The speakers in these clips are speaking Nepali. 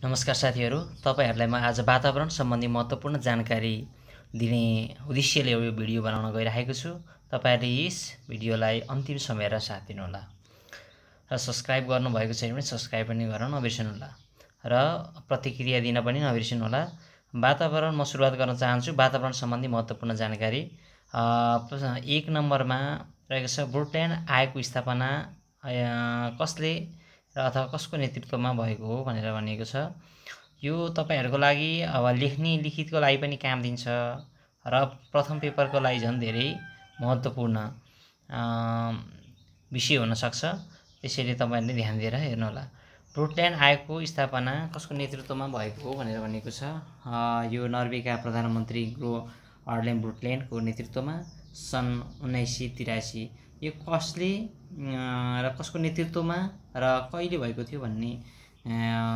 नमस्कार साथीहरू, तपाईहरुलाई म आज वातावरण सम्बन्धी महत्त्वपूर्ण जानकारी दिने उद्देश्यले यो भिडियो बनाउन गइरहेको छु। तपाईहरुले यस भिडियोलाई अन्तिम समय हेरेर साथ दिनुहोला र सब्स्क्राइब गर्नुभएको छैन भने सब्स्क्राइब पनि गर्न नबिर्सनुहोला र प्रतिक्रिया दिन पनि नबिर्सनुहोला। वातावरण म सुरुवात गर्न चाहन्छु। वातावरण सम्बन्धी महत्त्वपूर्ण जानकारी 1 नम्बरमा रहेको छ ब्रुटेन आयोगको स्थापना कसले अथवा कसको नेतृत्वमा भएको हो भनेर भनिएको छ। यो तपाईहरुको लागि अब लेख्ने लिखितको लागि पनि काम दिन्छ र प्रथम पेपरको लागि झन् धेरै महत्त्वपूर्ण विषय हुन सक्छ। त्यसैले तपाईहरुले ध्यान दिएर हेर्नुहोला। ब्रुटेन आयोगको स्थापना कसको नेतृत्वमा भएको हो भनेर भनिएको छ। यो नर्वेका प्रधानमन्त्री ग्रो हार्लेम ब्रुटेनको नेतृत्वमा सन् 1983। यो कसले र कसको नेतृत्वमा र कहिले भएको थियो भन्ने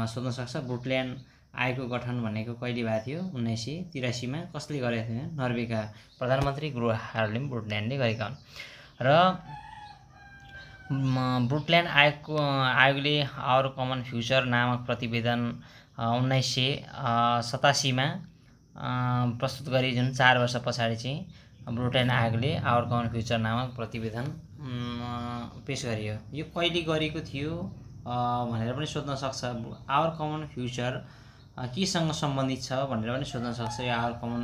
सोध्न सक्छ। ब्रुटेन आयोगको गठन भनेको कहिले भएको थियो? 1983 मा कसले गरेको थियो? नर्वेका प्रधानमन्त्री ग्रो हार्लेम ब्रुटेनले गरेका हुन्। र ब्रुटेन आयोगले आवर कमन फ्युचर नामक प्रतिवेदन 1987 मा प्रस्तुत गरी जुन 4 वर्ष पछाडि चाहिँ ब्रुटेन आयोगले आवर कमन फ्युचर नामक प्रतिवेदन पेश गरियो। यो कहिले गरेको थियो भनेर पनि सोध्न सक्छ। आवर कमन फ्युचर केसँग सम्बन्धित छ भनेर पनि सोध्न सक्छ। यो आवर कमन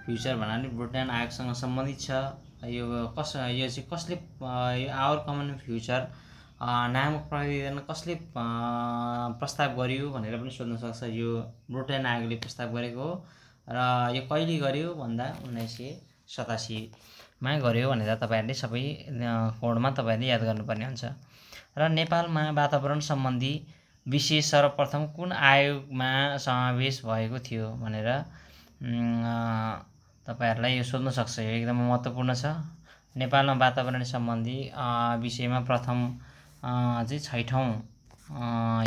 फ्युचर भन्नाले ब्रुटेन आयोगसँग सम्बन्धित छ। यो चाहिँ कसले यो आवर कमन फ्युचर नामक प्रतिवेदन कसले प्रस्ताव गर्यो भनेर पनि सोध्न सक्छ। यो ब्रुटेन आयोगले प्रस्ताव गरेको हो र यो कहिले गर्यो भन्दा 1987 मा गर्यो भनेर तपाईहरुले सबै कोडमा तपाईहरुले याद गर्नुपर्ने हुन्छ। र नेपालमा वातावरण सम्बन्धी विषय सर्वप्रथम कुन आयोगमा समावेश भएको थियो भनेर तपाईहरुलाई यो सोध्न सक्छ। यो एकदम महत्त्वपूर्ण छ। नेपालमा वातावरण सम्बन्धी विषयमा प्रथम चाहिँ 6औं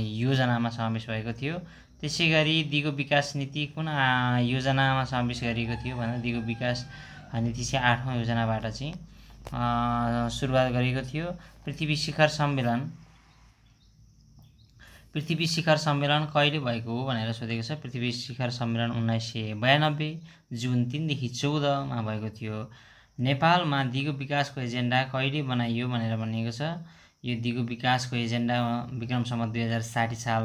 योजनामा समावेश भएको थियो। त्यसैगरी दिगो विकास नीति कुन योजनामा समावेश गरिएको थियो भन्दा दिगो विकास नीति चाहिँ 8औं योजनाबाट चाहिँ सुरुवात गरिएको थियो। पृथ्वी शिखर सम्मेलन कहिले भएको हो भनेर सोधेको छ। पृथ्वी शिखर सम्मेलन 1992 जुन 3 देखि 14 मा भएको थियो। नेपालमा दिगो विकासको एजेन्डा कहिले बनाइयो भनेर भनिएको छ। यो दिगो विकासको एजेन्डा विक्रम सम्वत 2060 साल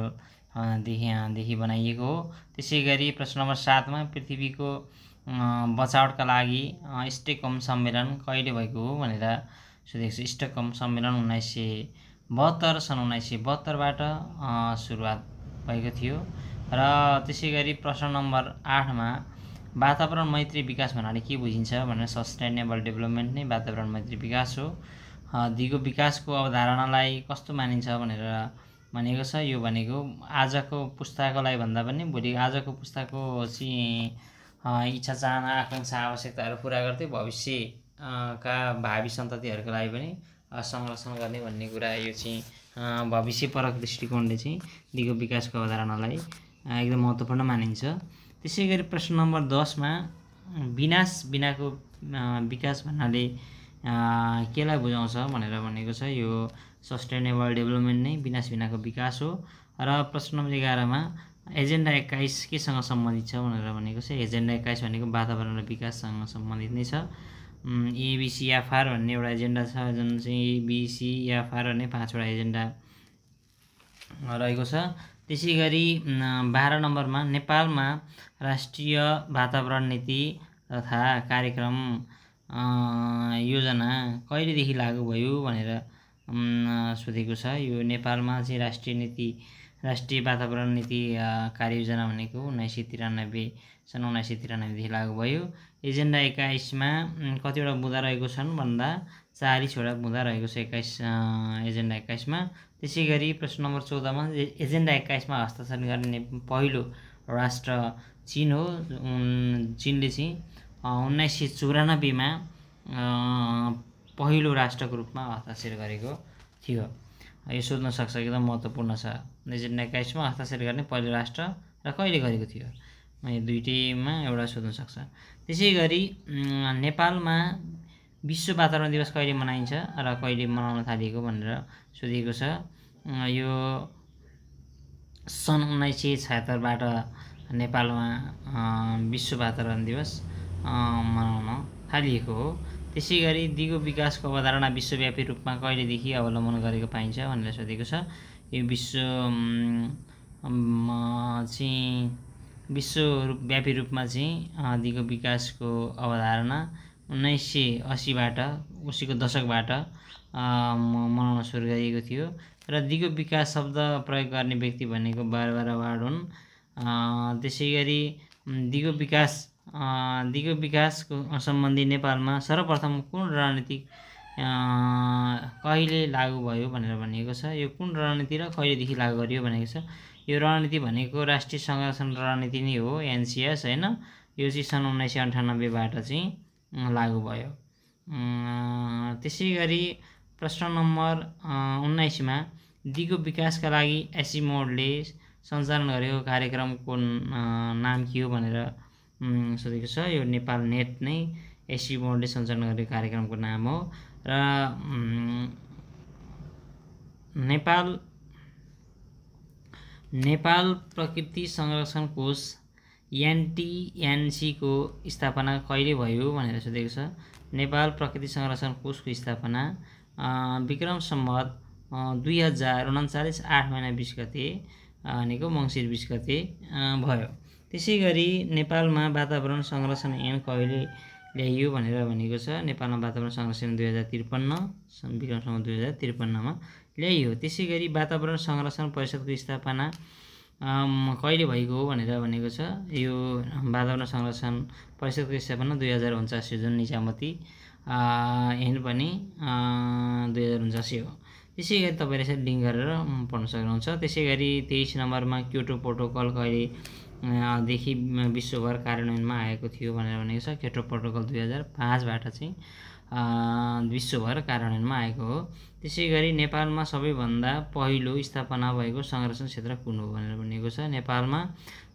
देखि बनाइएको हो। त्यसैगरी प्रश्न नम्बर 7 मा पृथ्वीको बचावटका लागि स्टकहोम सम्मेलन कहिले भएको हो भनेर सोधेको छ। स्टकहोम सम्मेलन 1972 सन् 1972 बाट सुरुवात भएको थियो। र त्यसैगरी प्रश्न नम्बर 8 मा वातावरण मैत्री विकास भन्नाले के बुझिन्छ भनेर सस्टेनेबल डेभलपमेन्ट नै वातावरण मैत्री विकास हो। दिगो विकासको अवधारणालाई कस्तो मानिन्छ भनेर भनेको छ। यो भनेको आजको पुस्ताकोलाई भन्दा पनि भोलि आजको पुस्ताको चाहिँ इच्छा चाहना आकांक्षा आवश्यकताहरू पूरा गर्दै भविष्यका भावी सन्ततिहरूको लागि पनि संरक्षण गर्ने भन्ने कुरा यो चाहिँ भविष्यपरक दृष्टिकोणले चाहिँ दिगो विकासको अवधारणालाई एकदम महत्त्वपूर्ण मानिन्छ। त्यसैगरी प्रश्न नम्बर 10 मा विनाश बिनाको विकास भन्नाले केलाई बुझाउँछ भनेर भनेको छ। यो सस्टेनेबल डेभलपमेन्ट नै विनाश बिनाको विकास हो। र प्रश्न नम्बर 11 मा एजेन्डा 21 केसँग सम्बन्धित छ भनेर भनेको छ। एजेन्डा 21 भनेको वातावरण र विकाससँग सम्बन्धित नै छ। ABCFR भन्ने एउटा एजेन्डा छ जुन चाहिँ ABCFR भन्ने 5 वटा एजेन्डा रहेको छ। त्यसैगरी 12 नम्बरमा नेपालमा राष्ट्रिय वातावरण नीति तथा कार्यक्रम योजना कहिलेदेखि लागू भयो भनेर सोधेको छ। यो नेपालमा चाहिँ राष्ट्रिय वातावरण नीति कार्ययोजना भनेको 1993 सन् 1993 देखि लागू भयो। एजेन्डा 21 मा कतिवटा बुँदा रहेको छन् भन्दा 40 वटा बुँदा रहेको छ एजेन्डा 21 मा। त्यसैगरी प्रश्न नम्बर 14 मा एजेन्डा 21 मा हस्ताक्षर गर्ने पहिलो राष्ट्र चीन हो। चीनले चाहिँ 1994 मा पहिलो राष्ट्रको रूपमा हस्ताक्षर गरेको थियो। यो सोध्न सक्छ, एकदम महत्त्वपूर्ण छ। एजेन्डा 21 मा हस्ताक्षर गर्ने पहिलो राष्ट्र र कहिले गरेको थियो? यो दुईटैमा एउटा सोध्न सक्छ। त्यसैगरी नेपालमा विश्व वातावरण दिवस कहिले मनाइन्छ र कहिले मनाउन थालिएको भनेर सोधिएको छ। यो सन् 1976बाट नेपालमा विश्व वातावरण दिवस मनाउन थालिएको हो। त्यसै गरी दिगो विकासको अवधारणा विश्वव्यापी रूपमा कहिलेदेखि अवलम्बन गरेको पाइन्छ भनेर सोधेको छ। यो विश्वव्यापी रूपमा चाहिँ दिगो विकासको अवधारणा 1980बाट उसीको दशकबाट मनाउन सुरु गरिएको थियो र दिगो विकास शब्द प्रयोग गर्ने व्यक्ति भनेको बारबारा वार्ड हुन्। त्यसै गरी दिगो विकासको सम्बन्धी नेपालमा सर्वप्रथम कुन रणनीति कहिले लागू भयो भनेर भनिएको छ। यो कुन रणनीति र कहिलेदेखि लागू गरियो भनेको छ। यो रणनीति भनेको राष्ट्रिय संरक्षण रणनीति नै हो, एनसिएस हैन। यो चाहिँ सन् 1998बाट चाहिँ लागू भयो। त्यसै गरी प्रश्न नम्बर 19मा दिगो विकासका लागि एसिमोडले सञ्चालन गरेको कार्यक्रमको नाम के हो भनेर सोधेको छ। यो नेपाल नेट नै एसिमोडले सञ्चालन गरेको कार्यक्रमको नाम हो र नेपाल प्रकृति संरक्षण कोष एनटिएनसी को स्थापना कहिले भयो भनेर सोधेको छ। नेपाल प्रकृति संरक्षण कोषको स्थापना विक्रम सम्वत 2039 8 महिना 20 गते भनेको मङ्सिर 20 गते भयो। त्यसै गरी नेपालमा वातावरण संरक्षण ऐन कहिले ल्याइयो भनेर भनेको छ। नेपालमा वातावरण संरक्षण 2053 विक्रम सम्वत 2053मा ल्याइयो। त्यसै गरी वातावरण संरक्षण परिषदको स्थापना कहिले भएको हो भनेर भनेको छ। यो वातावरण संरक्षण परिषदको स्थापना 2049 जुन निजामती ऐन पनि 2049 हो। त्यसै गरी तपाईँले यसरी लिङ्क गरेर पढ्न सक्नुहुन्छ। त्यसै गरी 23 नम्बरमा क्योटो प्रोटोकल कहिलेदेखि विश्वभर कार्यान्वयनमा आएको थियो भनेर भनेको छ। क्योटो प्रोटोकल 2005बाट चाहिँ विश्वभर कार्यान्वयनमा आएको हो। त्यसै गरी नेपालमा सबैभन्दा पहिलो स्थापना भएको संरक्षण क्षेत्र कुन हो भनेर भनेको छ। नेपालमा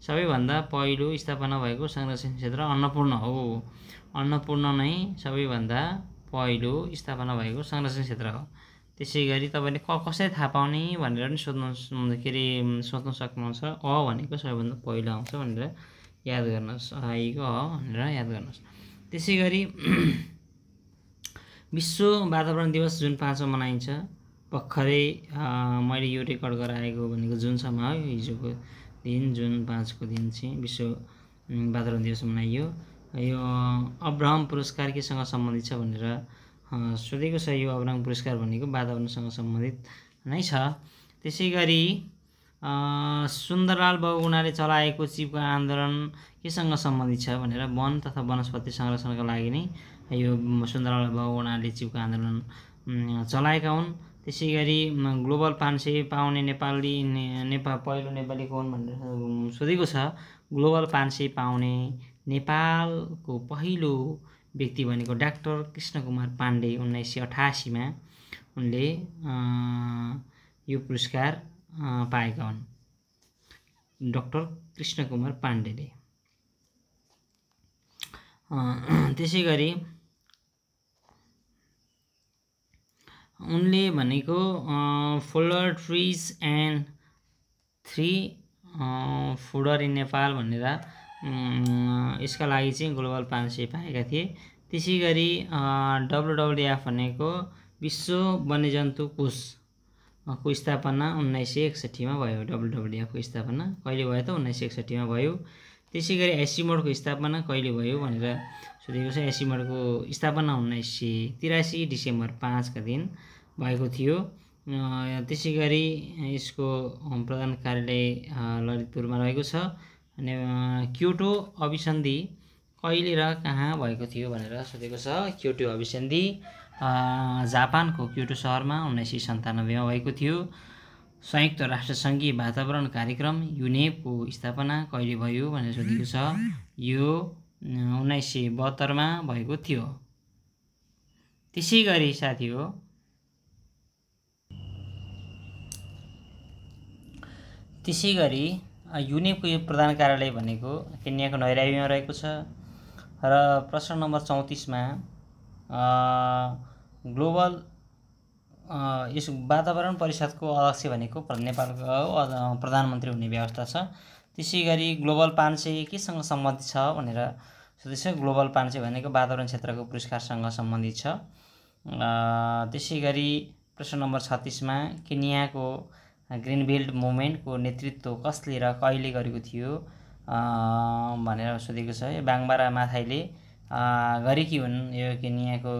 सबैभन्दा पहिलो स्थापना भएको संरक्षण क्षेत्र अन्नपूर्ण हो। अन्नपूर्ण नै सबैभन्दा पहिलो स्थापना भएको संरक्षण क्षेत्र हो। त्यसै गरी तपाईँले कसरी थाहा पाउने भनेर पनि सोच्न सक्नुहुन्छ। भनेको सबैभन्दा पहिलो आउँछ भनेर याद गर्नुहोस्। आएको भनेर याद गर्नुहोस्। त्यसै गरी विश्व वातावरण दिवस जुन 5 मनाइन्छ। भर्खरै मैले यो रेकर्ड गराएको भनेको जुनसम्म हो। हिजोको दिन जुन 5 को दिन चाहिँ विश्व वातावरण दिवस मनाइयो। यो अब्राहम पुरस्कार केसँग सम्बन्धित छ भनेर सोधेको छ। यो अब्राहम पुरस्कार भनेको वातावरणसँग सम्बन्धित नै छ। त्यसै गरी सुन्दरलाल बहुगुणाले चलाएको चिपको आन्दोलन केसँग सम्बन्धित छ भनेर वन तथा वनस्पति संरक्षणका लागि नै यो सुन्दरलाल बहुगुणाले चिपको आन्दोलन चलाएका हुन्। त्यसै गरी ग्लोबल 500 पाउने पहिलो नेपाली कौन भनेर सोधेको छ। ग्लोबल 500 पाउने नेपालको पहिलो व्यक्ति भनेको डाक्टर कृष्णकुमार पाण्डे 1988मा उनले यो पुरस्कार पाएका हुन्। डाक्टर कृष्णकुमार पाण्डेले। त्यसै गरी उनले भनेको folder trees and 3 footer in Nepal भनेर यसका लागि चाहिँ ग्लोबल 500 पाएका थिए। त्यसै गरी WWF भनेको विश्व वन्यजन्तु कोषको स्थापना 1961मा भयो। WWF को स्थापना कहिले भयो त 1961मा भयो। त्यसै गरी एसिमोडको स्थापना कहिले भयो भनेर सोधेको छ। एसिमोडको स्थापना 1983 डिसेम्बर 5 का दिन भएको थियो। त्यसै गरी यसको प्रधान कार्यालय ललितपुरमा रहेको छ। अनि क्योटो अभिसन्धि कहिले र कहाँ भएको थियो भनेर सोधेको छ। क्योटो अभिसन्धि जापानको क्योटो सहरमा 1997मा भएको थियो। संयुक्त राष्ट्र सङ्घीय वातावरण कार्यक्रम युनेपको स्थापना कहिले भयो भनेर सोधेको छ। यो 1972मा भएको थियो। त्यसै गरी साथी हो युनेपको यो प्रधान कार्यालय भनेको केन्याको नैरोबीमा रहेको छ। र प्रश्न नम्बर 34मा ग्लोबल यस वातावरण परिषदको अध्यक्ष भनेको नेपालको प्रधानमन्त्री हुने व्यवस्था छ। त्यसै गरी ग्लोबल 500 केसँग सम्बन्धित छ भनेर सोध्दैछ। ग्लोबल 500 भनेको वातावरण क्षेत्रको पुरस्कारसँग सम्बन्धित छ। त्यसै गरी प्रश्न नम्बर 36 मा केन्याको ग्रिन बेल्ट मुभमेन्टको नेतृत्व कसले र कहिले गरेको थियो भनेर सोधेको छ। यो बाङबारा माथाईले गरेकी हुन्। यो केन्याको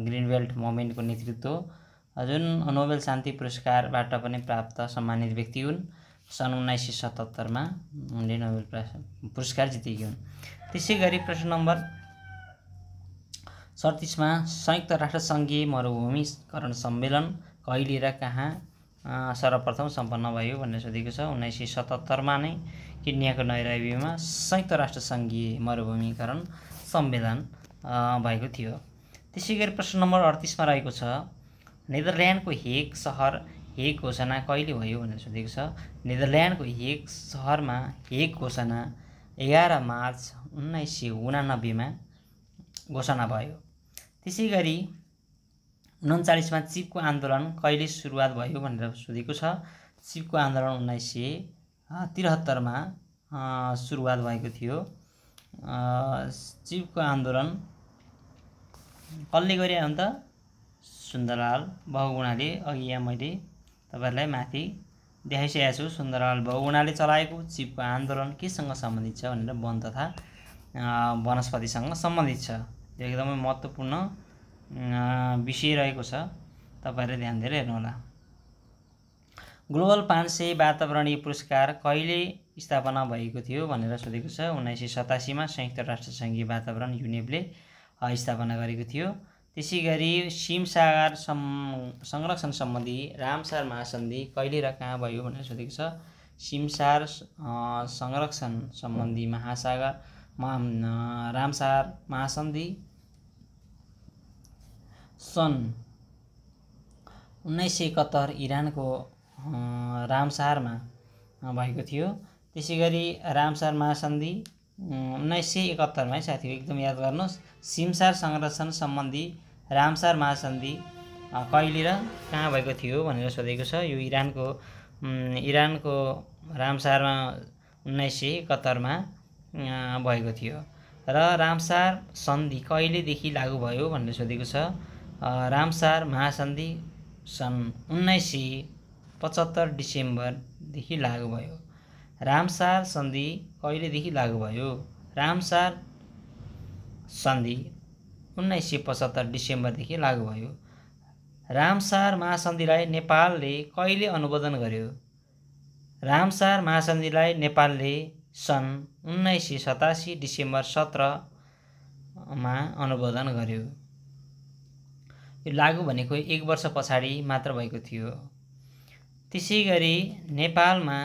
ग्रिन बेल्ट मुभमेन्टको नेतृत्व जुन नोबेल शान्ति पुरस्कारबाट पनि प्राप्त सम्मानित व्यक्ति हुन्। सन् 1977 मा उनले नोबेल पुरस्कार जितेकी हुन्। त्यसै गरी प्रश्न नम्बर 37 मा संयुक्त राष्ट्र सङ्घीय मरुभूमिकरण सम्मेलन कहिले र कहाँ सर्वप्रथम सम्पन्न भयो भनेर सोधेको छ। 1977 मा नै केन्याको नैरोबीमा संयुक्त राष्ट्र सङ्घीय मरुभूमिकरण सम्मेलन भएको थियो। त्यसै गरी प्रश्न नम्बर 38 मा रहेको छ नेदरल्यान्डको हेग सहर हेग घोषणा कहिले भयो भनेर सोधेको छ। नेदरल्यान्डको हेग सहरमा हेग घोषणा 11 मार्च 1989 मा घोषणा भयो। त्यसै गरी 39 मा चिपको आन्दोलन कहिले सुरुवात भयो भनेर सोधेको छ। चिपको आन्दोलन 1973 मा सुरुवात भएको थियो। चिपको आन्दोलन कसले गरे अन्त सुन्दरलाल बहुगुणाले। अघि यहाँ मैले तपाईहरुलाई माथि देखाइसकेको छु। सुन्दरलाल बहुगुणाले चलाएको चिपको आन्दोलन केसँग सम्बन्धित छ भनेर वन तथा वनस्पतिसँग सम्बन्धित छ। यो एकदमै महत्त्वपूर्ण विषय रहेको छ, तपाईहरुले ध्यान दिएर हेर्नुहोला। ग्लोबल 500 वातावरणीय पुरस्कार कहिले स्थापना भएको थियो भनेर सोधेको छ। 1987 मा संयुक्त राष्ट्र सङ्घीय वातावरण युनेपले स्थापना गरेको थियो। त्यसै गरी सिमसार संरक्षण सम्बन्धी रामसार महासन्धि कहिले र कहाँ भयो भनेर सोधेको छ। सिमसार संरक्षण सम्बन्धी रामसार महासन्धि सन् 1971 इरानको रामसारमा भएको थियो। त्यसै गरी रामसार महासन्धि 1971 मा साथीहरु एकदम याद गर्नुहोस्। सिमसार संरक्षण सम्बन्धी रामसार महासन्धि कहिले र कहाँ भएको थियो भनेर सोधेको छ। यो इरानको रामसारमा 1971 मा भएको थियो। र रामसार सन्धि कहिलेदेखि लागू भयो भनेर सोधेको छ। रामसार महासन्धि सन् 1975 डिसेम्बरदेखि लागू भयो। रामसार सन्धि कहिलेदेखि लागू भयो? रामसार सन्धि 1975 डिसेम्बरदेखि लागू भयो। रामसार महासन्धिलाई नेपालले कहिले अनुमोदन गर्यो? रामसार महासन्धिलाई नेपालले सन् 1987 डिसेम्बर 17 मा अनुमोदन गर्यो। यो लागू भनेको 1 वर्ष पछाडि मात्र भएको थियो। त्यसै गरी नेपालमा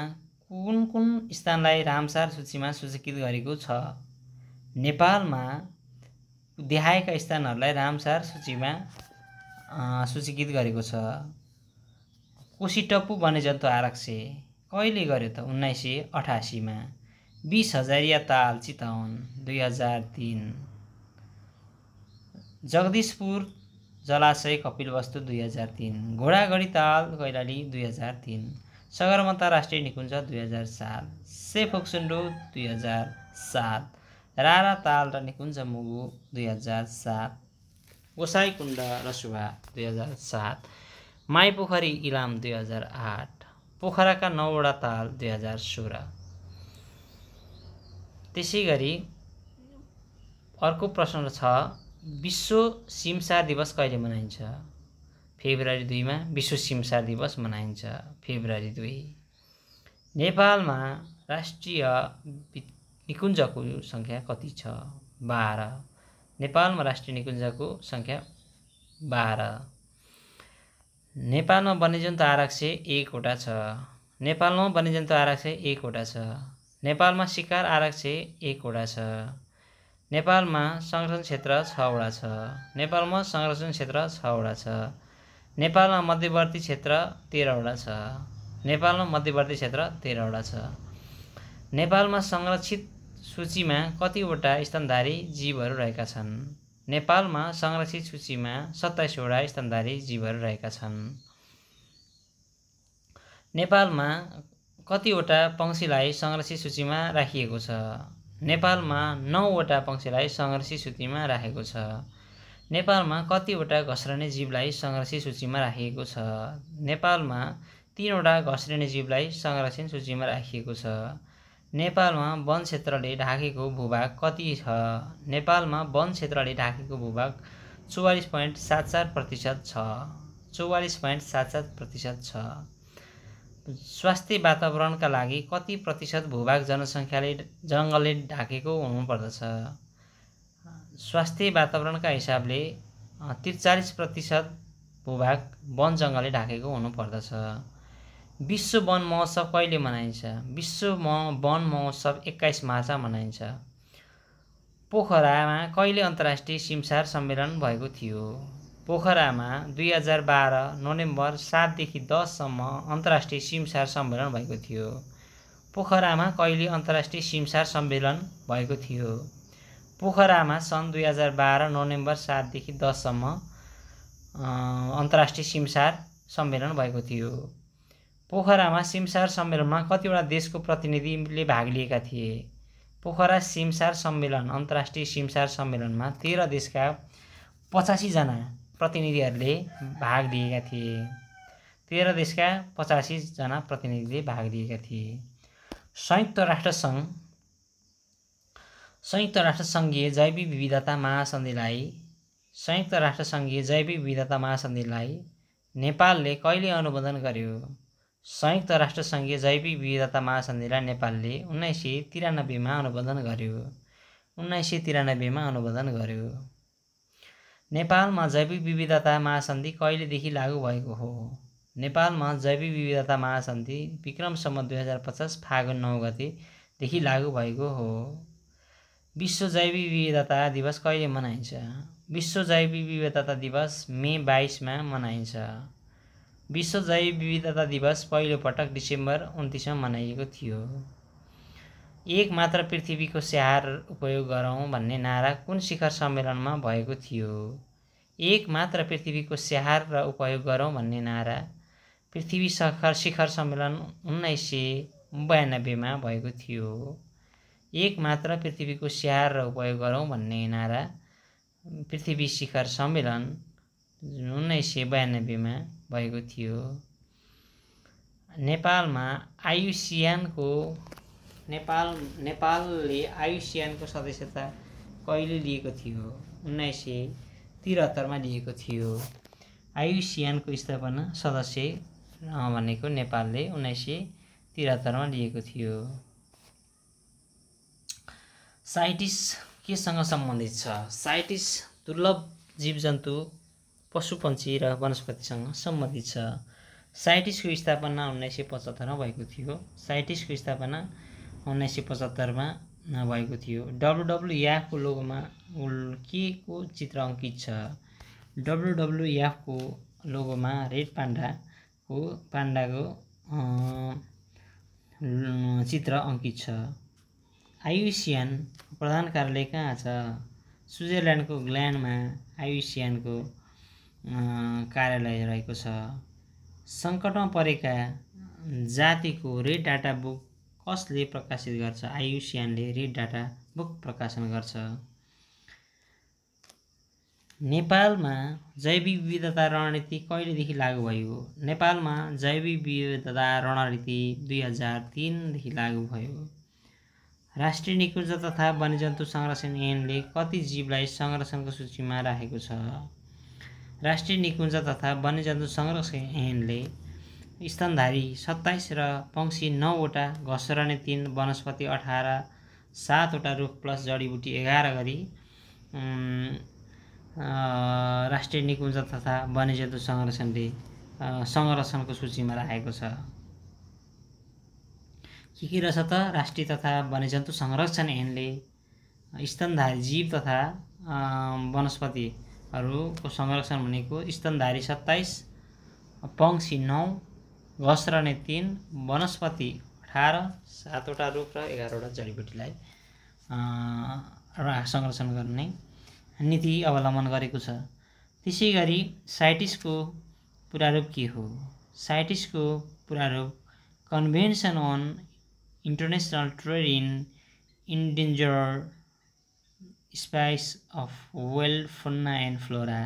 कुन कुन स्थानलाई रामसार सूचीमा सूचीकृत गरेको छ? नेपालमा देखाएका स्थानहरूलाई रामसार सूचीमा सूचीकृत गरेको छ। कोसीटप्पु वन्यजन्तु आरक्ष्य कहिले गर्यो त? 1988 मा। 20 हजारिया ताल चितवन 2003। जगदीशपुर जलाशय कपिलवस्तु 2003। घोडागढी ताल कैलाली 2003। सगरमाथा राष्ट्रिय निकुञ्ज 2007। सेफोक्सुन्डो 2007। रारा ताल र निकुञ्ज मुगु 2007। गोसाइकुण्ड रसुवा 2007। माइपोखरी इलाम 2008। पोखराका 9 वटा ताल 2016। त्यसै गरी अर्को प्रश्न छ विश्व सिमसार दिवस कहिले मनाइन्छ? फेब्रुअरी 2 मा विश्व सिमसार दिवस मनाइन्छ। फेब्रुअरी 2। नेपालमा राष्ट्रिय निकुञ्जको संख्या कति छ? 12। नेपालमा राष्ट्रिय निकुञ्जको संख्या 12। नेपालमा वन्यजन्तु आरक्ष्य 1 वटा छ। नेपालमा वन्यजन्तु आरक्ष्य 1 वटा छ। नेपालमा शिकार आरक्ष्य 1 वटा छ। नेपालमा संरक्षण क्षेत्र 6 वटा छ। नेपालमा संरक्षण क्षेत्र 6 वटा छ। नेपालमा मध्यवर्ती क्षेत्र 13 वटा छ। नेपालमा मध्यवर्ती क्षेत्र 13 वटा छ। नेपालमा संरक्षित सूचीमा कतिवटा स्तनधारी जीवहरू रहेका छन्? नेपालमा संरक्षित सूचीमा 27 वटा स्तनधारी जीवहरू रहेका छन्। नेपालमा कतिवटा पंक्षीलाई संरक्षित सूचीमा राखिएको छ? नेपालमा 9 वटा पंक्षीलाई संरक्षित सूचीमा राखेको छ। नेपालमा कतिवटा घस्रने जीवलाई संरक्षित सूचीमा राखिएको छ? नेपालमा 3 वटा घस्रने जीवलाई संरक्षित सूचीमा राखिएको छ। नेपालमा वन क्षेत्रले ढाकेको भूभाग कति छ? नेपालमा वन क्षेत्रले ढाकेको भूभाग 44.74% छ। 44.77% छ। स्वास्थ्य वातावरणका लागि कति प्रतिशत भूभाग जनसङ्ख्याले जङ्गलले ढाकेको हुनुपर्दछ? स्वास्थ्य वातावरणका हिसाबले 43% भूभाग वन जङ्गलले ढाकेको हुनुपर्दछ। विश्व वन महोत्सव कहिले मनाइन्छ? विश्व वन महोत्सव 21 मार्चमा मनाइन्छ। पोखरामा कहिले अन्तर्राष्ट्रिय सिमसार सम्मेलन भएको थियो? पोखरामा 2012 नोभेम्बर 7 देखि 10 सम्म अन्तर्राष्ट्रिय सिमसार सम्मेलन भएको थियो। पोखरामा कहिले अन्तर्राष्ट्रिय सिमसार सम्मेलन भएको थियो? पोखरामा सन् 2012 नोभेम्बर 7 देखि 10 सम्म अन्तर्राष्ट्रिय सिमसार सम्मेलन भएको थियो। पोखरामा सिमसार सम्मेलनमा कतिवटा देशको प्रतिनिधिले भाग लिएका थिए? पोखरा सिमसार सम्मेलन अन्तर्राष्ट्रिय सिमसार सम्मेलनमा 13 देशका 85 जना प्रतिनिधिहरूले भाग लिएका थिए। 13 देशका 85 जना प्रतिनिधिले भाग लिएका थिए। संयुक्त राष्ट्रसङ्घीय जैविक विविधता महासन्धिलाई नेपालले कहिले अनुमोदन गर्यो? संयुक्त राष्ट्रसङ्घीय जैविक विविधता महासन्धिलाई नेपालले 1993 मा अनुमोदन गर्यो। 1993 मा अनुमोदन गर्यो। नेपालमा जैविक विविधता महासन्धि कहिलेदेखि लागू भएको हो? नेपालमा जैविक विविधता महासन्धि विक्रम सम्वत 2050 फागुन 9 गतेदेखि लागू भएको हो। विश्व जैविक विविधता दिवस कहिले मनाइन्छ? विश्व जैविक विविधता दिवस मे 22 मा मनाइन्छ। विश्व जैव विविधता दिवस पहिलो पटक डिसेम्बर 29 मा मनाइएको थियो। एक मात्र पृथ्वीको स्याहार उपयोग गरौँ भन्ने नारा कुन शिखर सम्मेलनमा भएको थियो? एक मात्र पृथ्वीको स्याहार र उपयोग गरौँ भन्ने नारा पृथ्वी शिखर सम्मेलन 1992 मा भएको थियो। एक मात्र पृथ्वीको स्याहार र उपयोग गरौँ भन्ने नारा पृथ्वी शिखर सम्मेलन 1992 मा भएको थियो। नेपालले आयुसियानको सदस्यता कहिले लिएको थियो? 1973 मा लिएको थियो। आयुसियानको स्थापना सदस्य भनेको नेपालले 1973 मा लिएको थियो। साइटिस केसँग सम्बन्धित छ? साइटिस दुर्लभ जीवजन्तु पशुपन्छी र वनस्पतिसँग सम्बन्धित छ। साइटिसको स्थापना 1975 मा भएको थियो। साइटिसको स्थापना 1975 मा भएको थियो। WWF को लोगोमा के को चित्र अङ्कित छ? WWF को लोगोमा रेड पान्डाको चित्र अङ्कित छ। आयुसियान प्रधान कार्यालय कहाँ छ? स्विजरल्यान्डको ग्ल्यान्डमा आयुसियानको कार्यालय रहेको छ। सङ्कटमा परेका जातिको रेड डाटा बुक कसले प्रकाशित गर्छ? आयुसियानले रेड डाटा बुक प्रकाशन गर्छ। नेपालमा जैविक विविधता रणनीति कहिलेदेखि लागू भयो? नेपालमा जैविक विविधता रणनीति 2003 देखि लागू भयो। राष्ट्रिय निकुञ्ज तथा वन्यजन्तु संरक्षण ऐनले कति जीवलाई संरक्षणको सूचीमा राखेको छ? राष्ट्रिय निकुञ्ज तथा वन्यजन्तु संरक्षण ऐनले स्तनधारी 27 र पंक्षी 9 वटा, घस्रने 3, वनस्पति 18, 7 वटा रुख प्लस जडीबुटी 11 गरी राष्ट्रिय निकुञ्ज तथा वन्यजन्तु संरक्षणले संरक्षणको सूचीमा राखेको छ। के रहेछ त? राष्ट्रिय तथा वन्यजन्तु संरक्षण ऐनले स्तनधारी जीव तथा वनस्पतिहरूको संरक्षण भनेको स्तनधारी 27, पंक्षी 9, घस्रने 3, वनस्पति 18, 7 वटा रुख र 11 वटा जडीबुटीलाई संरक्षण गर्ने नीति अवलम्बन गरेको छ। त्यसैगरी साइटिसको प्रारूप के हो? साइटिसको प्रारूप convention on international trade in endangered species of world fauna and flora.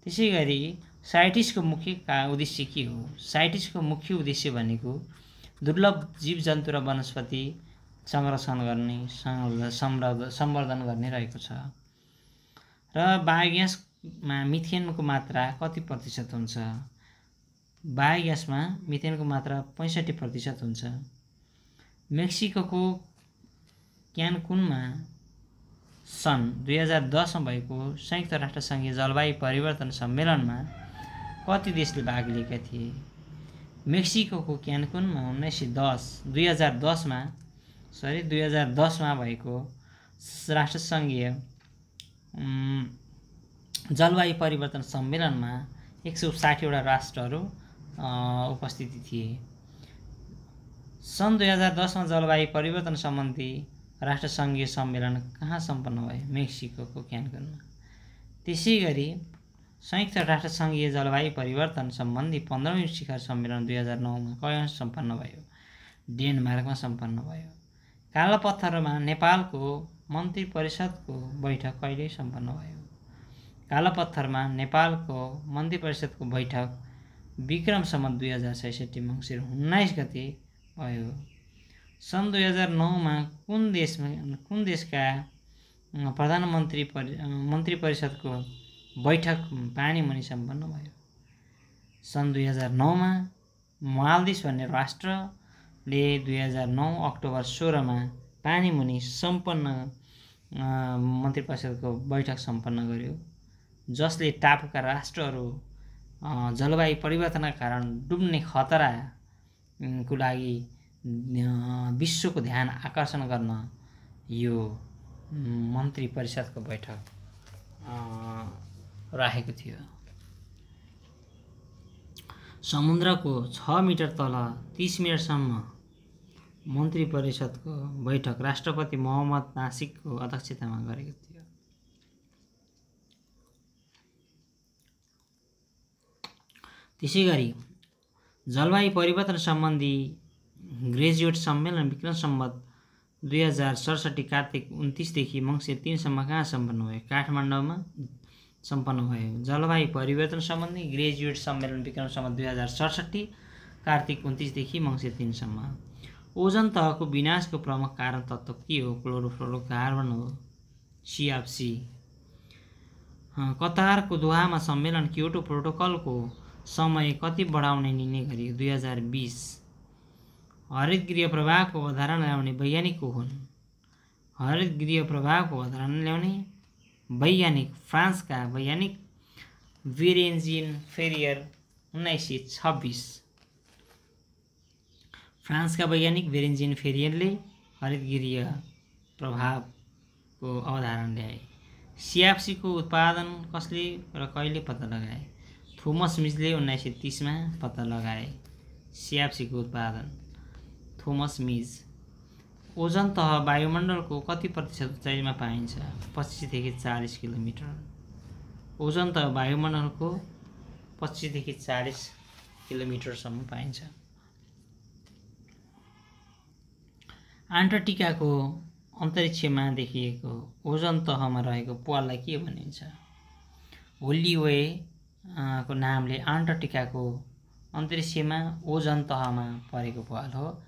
त्यसैगरी साइटिसको मुख्य उद्देश्य के हो? साइटिसको मुख्य उद्देश्य भनेको दुर्लभ जीवजन्तु र वनस्पति संरक्षण गर्ने, संवर्धन गर्ने रहेको छ। र बायोग्यासमा मिथेनको मात्रा कति प्रतिशत हुन्छ? बायोग्यासमा मिथेनको मात्रा 65% हुन्छ। मेक्सिकोको क्यानकुनमा सन् 2010 मा भएको संयुक्त राष्ट्रसङ्घीय जलवायु परिवर्तन सम्मेलनमा कति देशले भाग लिएका थिए? मेक्सिकोको क्यानकुनमा 2010 मा भएको राष्ट्रसङ्घीय जलवायु परिवर्तन सम्मेलनमा 160 वटा राष्ट्रहरू उपस्थिति थिए। सन् 2010 मा जलवायु परिवर्तन सम्बन्धी राष्ट्रसङ्घीय सम्मेलन कहाँ सम्पन्न भयो? मेक्सिकोको क्यानकुनमा। त्यसैगरी संयुक्त राष्ट्रसङ्घीय जलवायु परिवर्तन सम्बन्धी 15औं शिखर सम्मेलन 2009 मा कहाँ सम्पन्न भयो? डेनमार्कमा सम्पन्न भयो। कालापत्थरमा नेपालको मन्त्री परिषदको बैठक कहिले सम्पन्न भयो? कालापत्थरमा नेपालको मन्त्री परिषदको बैठक विक्रम सम्वत 2066 मङ्सिर 19 गते भयो। सन् 2009 मा कुन देशका मन्त्री परिषदको बैठक पानीमुनि सम्पन्न भयो? सन् 2009 मा माल्दिभ्स भन्ने राष्ट्रले 2009 अक्टोबर 16 मा पानीमुनि सम्पन्न मन्त्री परिषदको बैठक सम्पन्न गर्यो, जसले टापुका राष्ट्रहरू जलवायु परिवर्तनका कारण डुब्ने खतराको लागि विश्वको ध्यान आकर्षण गर्न यो मन्त्री परिषदको बैठक राखेको थियो। समुद्रको 6 मिटर तल 30 मिनटसम्म मन्त्री परिषदको बैठक राष्ट्रपति मोहम्मद नासिकको अध्यक्षतामा गरेको थियो। त्यसैगरी जलवायु परिवर्तन सम्बन्धी ग्रेजुएट सम्मेलन विक्रम सम्वत 2067 कार्तिक 29 देखि मङ्सिर 3 सम्म कहाँ सम्पन्न भयो? काठमाडौँमा सम्पन्न भयो। जलवायु परिवर्तन सम्बन्धी ग्रेजुएट सम्मेलन विक्रम सम्वत 2067 कार्तिक 29 देखि मङ्सिर 3 सम्म। ओजन तहको विनाशको प्रमुख कारण तत्त्व के हो? क्लोरोफ्लोरोकार्बन हो, CFC। कतारको दोहामा सम्मेलन क्योटो प्रोटोकलको समय कति बढाउने निर्णय गरियो? 2020। हरितगृह प्रभावको अवधारणा ल्याउने वैज्ञानिक को हुन्? हरितगृह प्रभावको अवधारणा ल्याउने वैज्ञानिक फ्रान्सका वैज्ञानिक बेरेन्जिन फेरियर 1926। फ्रान्सका वैज्ञानिक बेरेन्जिन फेरियरले हरितगृह प्रभावको अवधारणा ल्याए। CFC को उत्पादन कसले र कहिले पत्ता लगाए? थोमस मिजले 1930 मा पत्ता लगाए। CFC को उत्पादन थोमस मिज। ओजन तह वायुमण्डलको कति प्रतिशत उचाइमा पाइन्छ? 25 देखि 40 किलोमिटर। ओजन तह वायुमण्डलको 25 देखि 40 किलोमिटरसम्म पाइन्छ। अन्टार्कटिकाको अन्तरिक्षमा देखिएको ओजन तहमा रहेको प्वाललाई के भनिन्छ? होलिवे को नामले अन्टार्कटिकाको अन्तरिक्षमा ओजन तहमा परेको प्वाल हो।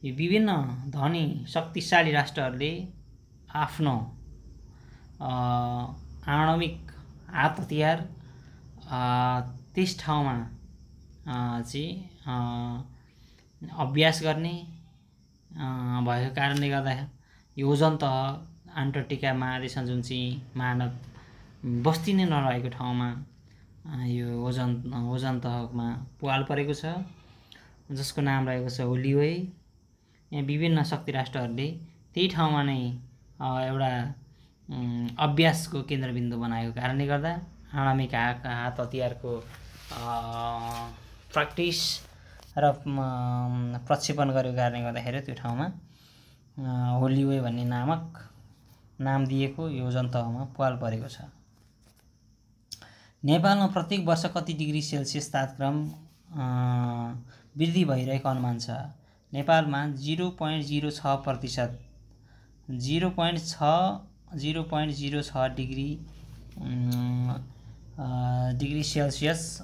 यो विभिन्न धनी शक्तिशाली राष्ट्रहरूले आफ्नो आणविक हात हतियार त्यस ठाउँमा चाहिँ अभ्यास गर्ने भएको कारणले गर्दा यो ओजन तह अन्टार्कटिका महादेशमा जुन चाहिँ मानव बस्ती नै नरहेको ठाउँमा यो ओजन तहमा प्वाल परेको छ, जसको नाम रहेको छ होलिवे। यहाँ विभिन्न शक्ति राष्ट्रहरूले त्यही ठाउँमा नै एउटा अभ्यासको केन्द्रबिन्दु बनाएको कारणले गर्दा आणविक हात हतियारको प्र्याक्टिस र प्रक्षेपण गरेको कारणले गर्दाखेरि त्यो ठाउँमा होलिवे भन्ने नाम दिएको यो जनतहमा प्वाल परेको छ। नेपालमा प्रत्येक वर्ष कति डिग्री सेल्सियस तापक्रम वृद्धि भइरहेको अनुमान छ? नेपालमा 0.06% 0.06 डिग्री सेल्सियस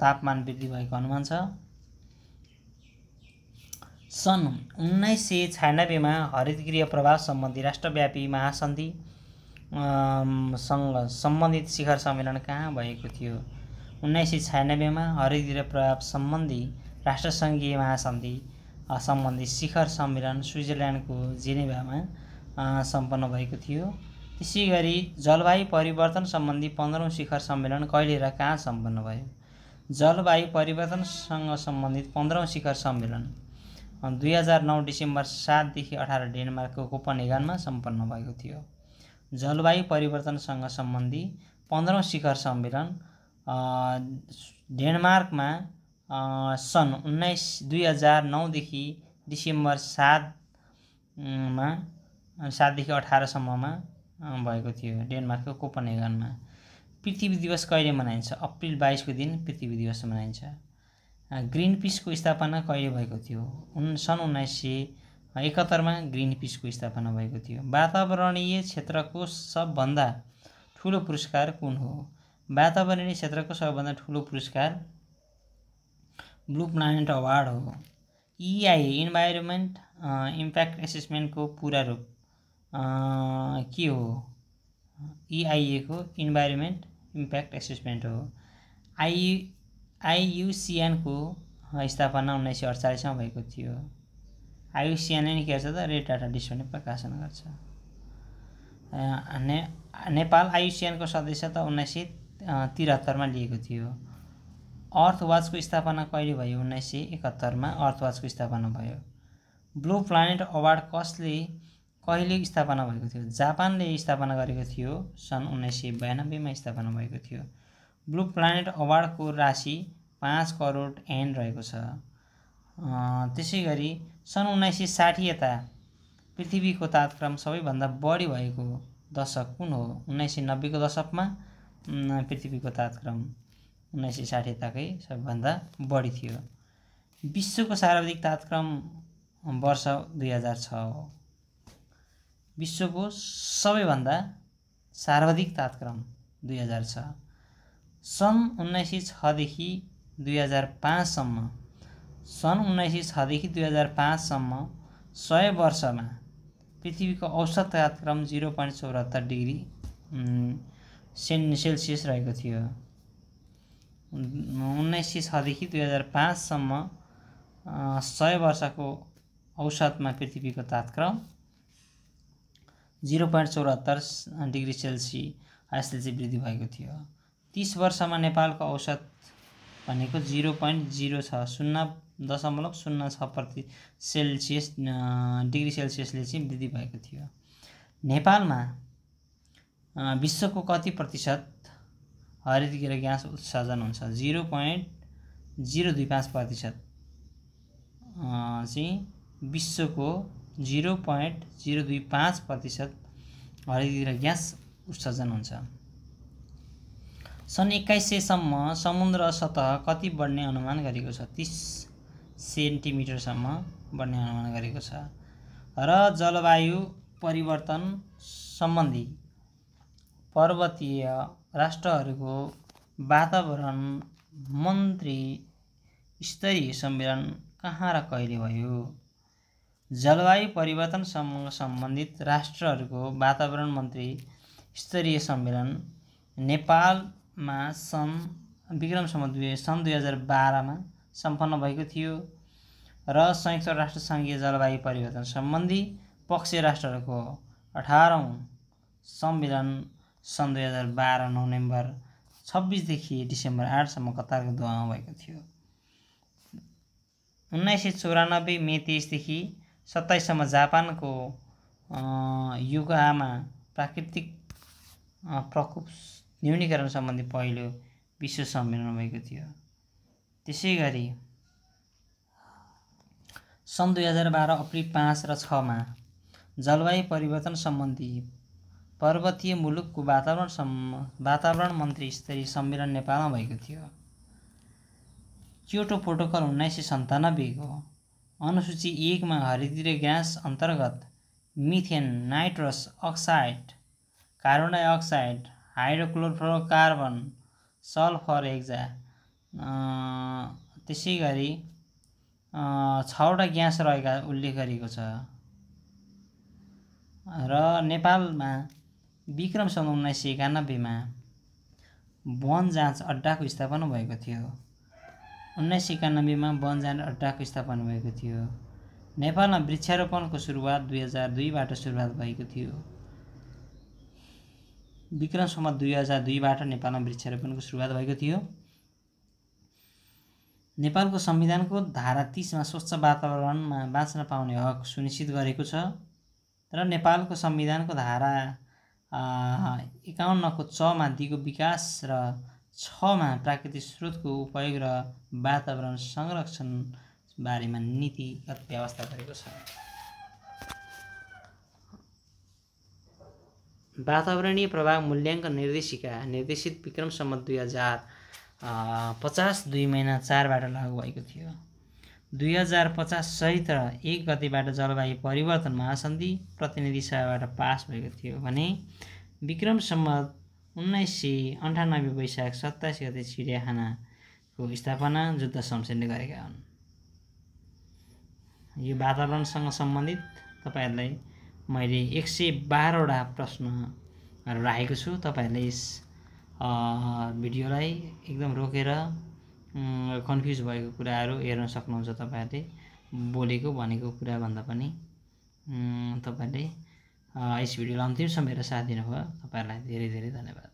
तापमान वृद्धि भएको अनुमान छ। सन् 1996 मा हरितगृह प्रभाव सम्बन्धी राष्ट्रव्यापी महासन्धि सँग सम्बन्धित शिखर सम्मेलन कहाँ भएको थियो? 1996 मा हरितगृह प्रभाव सम्बन्धी राष्ट्रसङ्घीय महासन्धि सम्बन्धी शिखर सम्मेलन स्विजरल्यान्डको जेनेभामा सम्पन्न भएको थियो। त्यसैगरी जलवायु परिवर्तन सम्बन्धी 15औं शिखर सम्मेलन कहिले र कहाँ सम्पन्न भयो? जलवायु परिवर्तनसँग सम्बन्धित 15औं शिखर सम्मेलन 2009 डिसेम्बर 7 देखि 18 डेनमार्कको कोपनहेगनमा सम्पन्न भएको थियो। जलवायु परिवर्तनसँग सम्बन्धी 15औं शिखर सम्मेलन डेनमार्कमा सन् 2009 देखि डिसेम्बर 7 देखि 18 सम्ममा भएको थियो डेनमार्कको कोपनहेगनमा। पृथ्वी दिवस कहिले मनाइन्छ? अप्रिल 22 को दिन पृथ्वी दिवस मनाइन्छ। ग्रिनपिसको स्थापना कहिले भएको थियो? सन् 1971 मा ग्रिनपिसको स्थापना भएको थियो। वातावरणीय क्षेत्रको सबभन्दा ठुलो पुरस्कार कुन हो? वातावरणीय क्षेत्रको सबभन्दा ठुलो पुरस्कार ब्लू प्लानेट अवार्ड हो। EIA इन्भाइरोमेन्ट इम्प्याक्ट एसेसमेन्टको पूरा रूप के हो? EIA को इन्भाइरोमेन्ट इम्प्याक्ट एसेसमेन्ट हो। IUCN को स्थापना 1948 मा भएको थियो। IUCN ले के गर्छ त? रेड डाटा डिस्प्ले प्रकाशन गर्छ। नेपाल IUCN को सदस्यता 1973 मा लिएको थियो। अर्थवाचको स्थापना कहिले भयो? 1971 मा अर्थवाचको स्थापना भयो। ब्लू प्लानेट अवार्ड कहिले स्थापना भएको थियो? जापानले स्थापना गरेको थियो। सन् 1992 मा स्थापना भएको थियो। ब्लू प्लानेट अवार्डको राशि 5 करोड येन रहेको छ। त्यसैगरी सन् 1960 यता पृथ्वीको तापक्रम सबैभन्दा बढी भएको दशक कुन हो? 1990 को दशकमा पृथ्वीको तापक्रम 1960 यताकै सबैभन्दा बढी थियो। विश्वको सर्वाधिक तापक्रम वर्ष 2006 हो। विश्वको सबैभन्दा सर्वाधिक तापक्रम 2006। सन् 1906 देखि 2005 सम्म 100 वर्षमा पृथ्वीको औसत तापक्रम 0.74 डिग्री सेल्सियस रहेको थियो। 1906 देखि 2005 सम्म 100 वर्षको औसतमा पृथ्वीको तापक्रम 0.74 डिग्री सेल्सियस वृद्धि भएको थियो। 30 वर्षमा नेपालको औसत भनेको 0.06 सेल्सियस डिग्री सेल्सियसले चाहिँ वृद्धि भएको थियो। नेपालमा विश्वको कति प्रतिशत हरितगृह ग्यास उत्सर्जन हुन्छ? 0.025% चाहिँ विश्वको 0.025% हरितगृह ग्यास उत्सर्जन हुन्छ। सन् 2100 सम्म समुद्र सतह कति बढ्ने अनुमान गरेको छ? 30 सेन्टिमिटरसम्म बढ्ने अनुमान गरेको छ। र जलवायु परिवर्तन सम्बन्धी पर्वतीय राष्ट्रहरूको वातावरण मन्त्री स्तरीय सम्मेलन कहाँ र कहिले भयो? जलवायु परिवर्तनसँग सम्बन्धित राष्ट्रहरूको वातावरण मन्त्री स्तरीय सम्मेलन नेपालमा सन् 2012 मा सम्पन्न भएको थियो र संयुक्त राष्ट्रसङ्घीय जलवायु परिवर्तन सम्बन्धी पक्षीय राष्ट्रहरूको 18औं सम्मेलन सन् 2012 नोभेम्बर 26 देखि डिसेम्बर 8 सम्म कतारको दोहामा भएको थियो। 1994 मे 23 देखि 27 सम्म जापानको योकोहामा प्राकृतिक प्रकोप न्यूनीकरण सम्बन्धी पहिलो विश्व सम्मेलन भएको थियो। त्यसैगरी सन् 2012 अप्रिल 5 र 6 मा जलवायु परिवर्तन सम्बन्धी पर्वतीय मुलुकको वातावरण मन्त्री स्तरीय सम्मेलन नेपालमा भएको थियो। क्योटो प्रोटोकल 1997 को अनुसूची 1 मा हरितगृह ग्यास अन्तर्गत methane, nitrous oxide, carbon dioxide, hydrochlorocarbon, sulphur hexa, त्यसै गरी 6वटा ग्यास रहेका उल्लेख गरेको छ। र नेपालमा विक्रम सन् 1991 मा वन जाँच अड्डाको स्थापना भएको थियो। 1991 मा वन जाँच अड्डाको स्थापना भएको थियो। नेपालमा वृक्षारोपणको सुरुवात 2002 बाट सुरुवात भएको थियो। विक्रम सम्वत 2002 बाट नेपालमा वृक्षारोपणको सुरुवात भएको थियो। नेपालको संविधानको धारा 30 मा स्वच्छ वातावरणमा बाँच्न पाउने हक सुनिश्चित गरेको छ र नेपालको संविधानको धारा 51 को 6 मा दिगो विकास र 6 मा प्राकृतिक स्रोतको उपयोग र वातावरण संरक्षण बारेमा नीतिगत व्यवस्था गरेको छ। वातावरणीय प्रभाव मूल्याङ्कन निर्देशिका निर्देशित विक्रम सम्वत 2050 2 महिना 4 बाट लागू भएको थियो। 2050 चैत्र 1 गतेबाट जलवायु परिवर्तन महासन्धि प्रतिनिधि सभाबाट पास भएको थियो भने विक्रम सम्वत 1998 वैशाख 27 गते चिडियाखानाको स्थापना जुद्ध शमशेरले गरेका हुन्। यो वातावरणसँग सम्बन्धित तपाईहरुलाई मैले 112 वटा प्रश्नहरु राखेको छु। तपाईहरुले यस भिडियोलाई एकदम रोकेर कन्फ्युज भएको कुराहरु हेर्न सक्नुहुन्छ। तपाईहरुले बोलेको भनेको कुरा भन्दा पनि तपाईहरुले यस भिडियोलाई अन्तिमसम्म हेरेर साथ दिनुभयो। तपाईहरुलाई धेरै धेरै धन्यवाद।